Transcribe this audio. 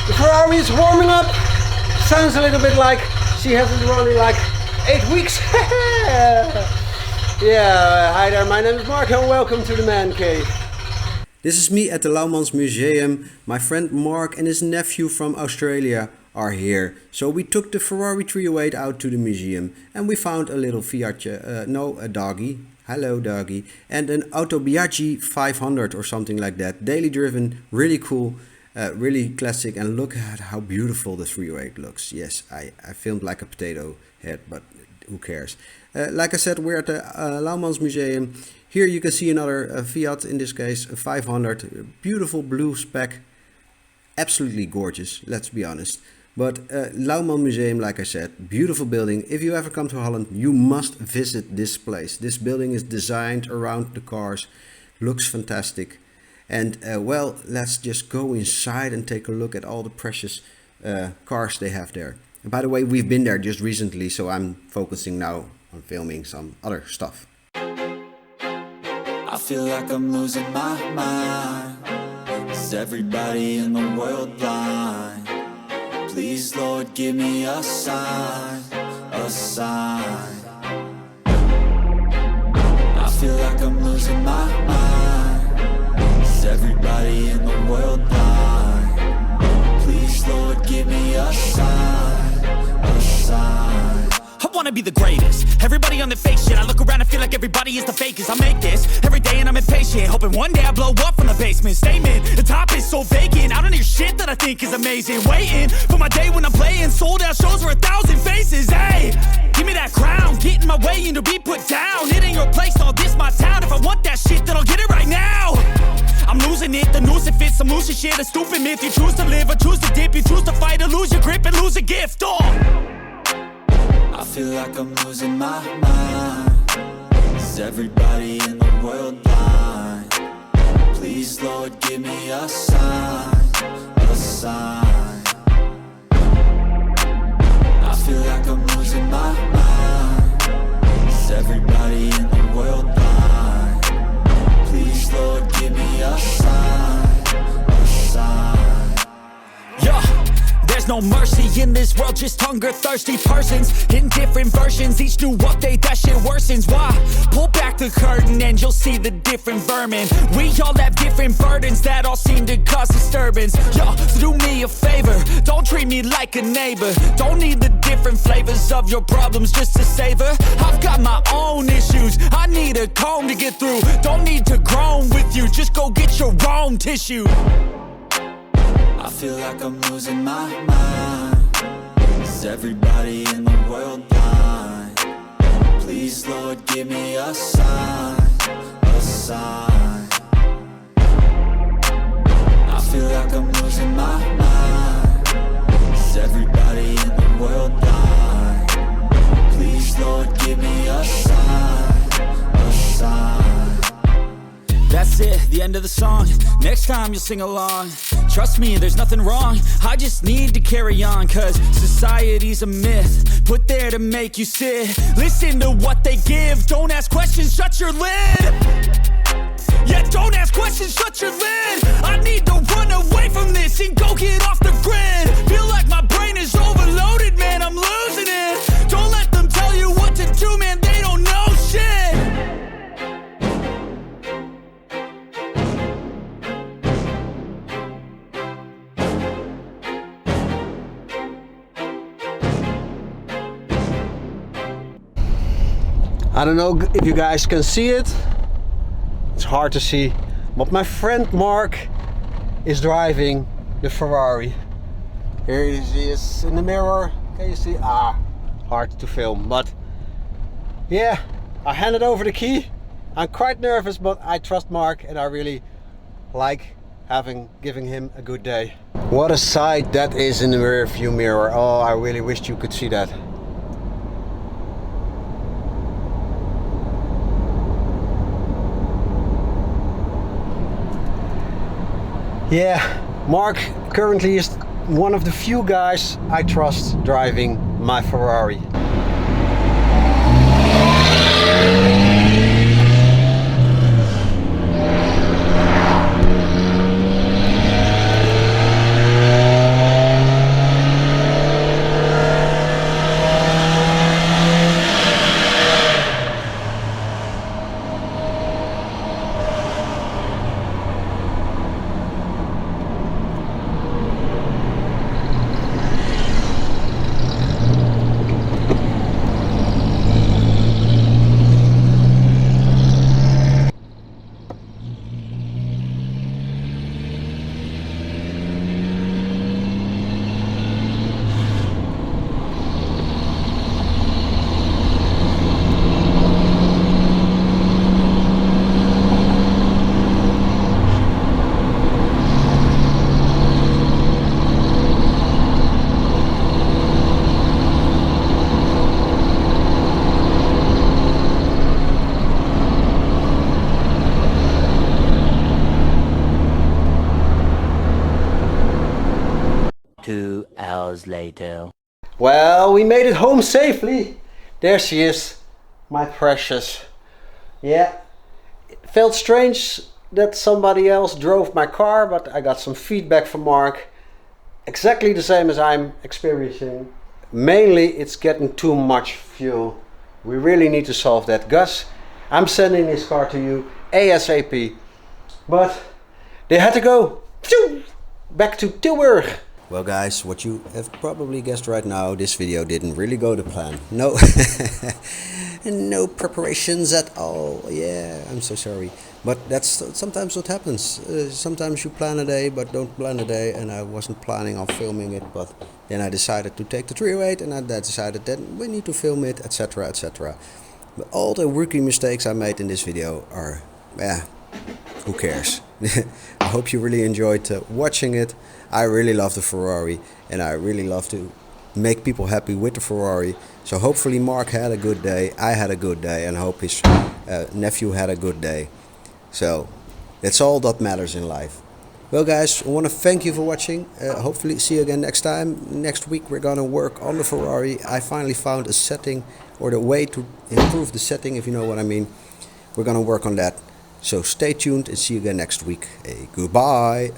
The Ferrari is warming up. Sounds a little bit like she hasn't run in like 8 weeks. Yeah, hi there, my name is Mark and welcome to the Man Cave. This is me at the Laumans Museum. My friend Mark and his nephew from Australia are here. So we took the Ferrari 308 out to the museum and we found a little Fiatje, a doggy. Hello doggy. And an Auto Biaggi 500 or something like that. Daily driven, really cool, really classic. And look at how beautiful the 308 looks. Yes, I filmed like a potato head, but who cares. Like I said, we're at the Laumans Museum. Here you can see another Fiat, in this case a 500. Beautiful blue spec. Absolutely gorgeous, let's be honest. But Laumans Museum, like I said, beautiful building. If you ever come to Holland, you must visit this place. This building is designed around the cars. Looks fantastic. And well, let's just go inside and take a look at all the precious cars they have there. And by the way, we've been there just recently, so I'm focusing now on filming some other stuff. I feel like I'm losing my mind. Is everybody in the world blind? Please, Lord, give me a sign, a sign. I feel like I'm losing my mind. Is everybody in the world blind? Please, Lord, give me a sign, a sign. I wanna be the greatest. Everybody on the fake shit. I look around and feel like everybody is the fakest. I make this every day and I'm impatient, hoping one day I blow up from the basement. Statement, the top is so vacant. I don't hear shit that I think is amazing. Waiting for my day when I'm playing sold out shows for 1,000 faces. Hey, give me that crown, get in my way and to be put down. It ain't your place, all this my town. If I want that shit, then I'll get it right now. I'm losing it, the noose it fits, I'm losing shit. A stupid myth, you choose to live or choose to dip. You choose to fight or lose your grip and lose a gift. I feel like I'm losing my mind. Is everybody in the world blind? Please, Lord, give me a sign, a sign. I feel like I'm losing my mind. Is everybody in the world blind? Please, Lord, give me a sign, a sign. Yeah. There's no mercy in this world, just hunger-thirsty persons in different versions, each new update, that shit worsens. Why? Pull back the curtain and you'll see the different vermin. We all have different burdens that all seem to cause disturbance. Yo, so do me a favor, don't treat me like a neighbor. Don't need the different flavors of your problems just to savor. I've got my own issues, I need a comb to get through. Don't need to groan with you, just go get your own tissue. I feel like I'm losing my mind. Is everybody in the world blind? Please, Lord, give me a sign, a sign. I feel like I'm losing my mind. Is everybody in the world blind? Please, Lord, give me a sign, a sign. That's it, the end of the song. Next time you'll sing along. Trust me, there's nothing wrong. I just need to carry on, cause society's a myth put there to make you sit. Listen to what they give. Don't ask questions, shut your lid. Yeah, don't ask questions, shut your lid. I need to run away from this and go get off the grid. Feel like my brain is overloaded, man, I'm losing it. Don't let them tell you what to do, man, they don't know shit. I don't know if you guys can see it. It's hard to see, but my friend Mark is driving the Ferrari. Here he is in the mirror. Can you see? Hard to film, but yeah, I handed over the key. I'm quite nervous, but I trust Mark and I really like giving him a good day. What a sight that is in the rear view mirror. Oh, I really wished you could see that. Yeah, Mark currently is one of the few guys I trust driving my Ferrari. 2 hours later. Well, we made it home safely. There she is, my precious. Yeah, it felt strange that somebody else drove my car, but I got some feedback from Mark. Exactly the same as I'm experiencing. Mainly it's getting too much fuel. We really need to solve that. Gus, I'm sending this car to you ASAP. But they had to go back to Tilburg. Well guys, what you have probably guessed right now, this video didn't really go to plan. No, no preparations at all. Yeah, I'm so sorry. But that's sometimes what happens. Sometimes you plan a day but don't plan a day, and I wasn't planning on filming it, but then I decided to take the 308 and I decided that we need to film it, etc, etc. But all the rookie mistakes I made in this video are, yeah, who cares? I hope you really enjoyed watching it. I really love the Ferrari and I really love to make people happy with the Ferrari. So hopefully Mark had a good day, I had a good day, and I hope his nephew had a good day. So that's all that matters in life. Well guys, I want to thank you for watching. Hopefully see you again next time. Next week we're gonna work on the Ferrari. I finally found a setting, or the way to improve the setting, if you know what I mean. We're gonna work on that. So stay tuned and see you again next week. Hey, goodbye.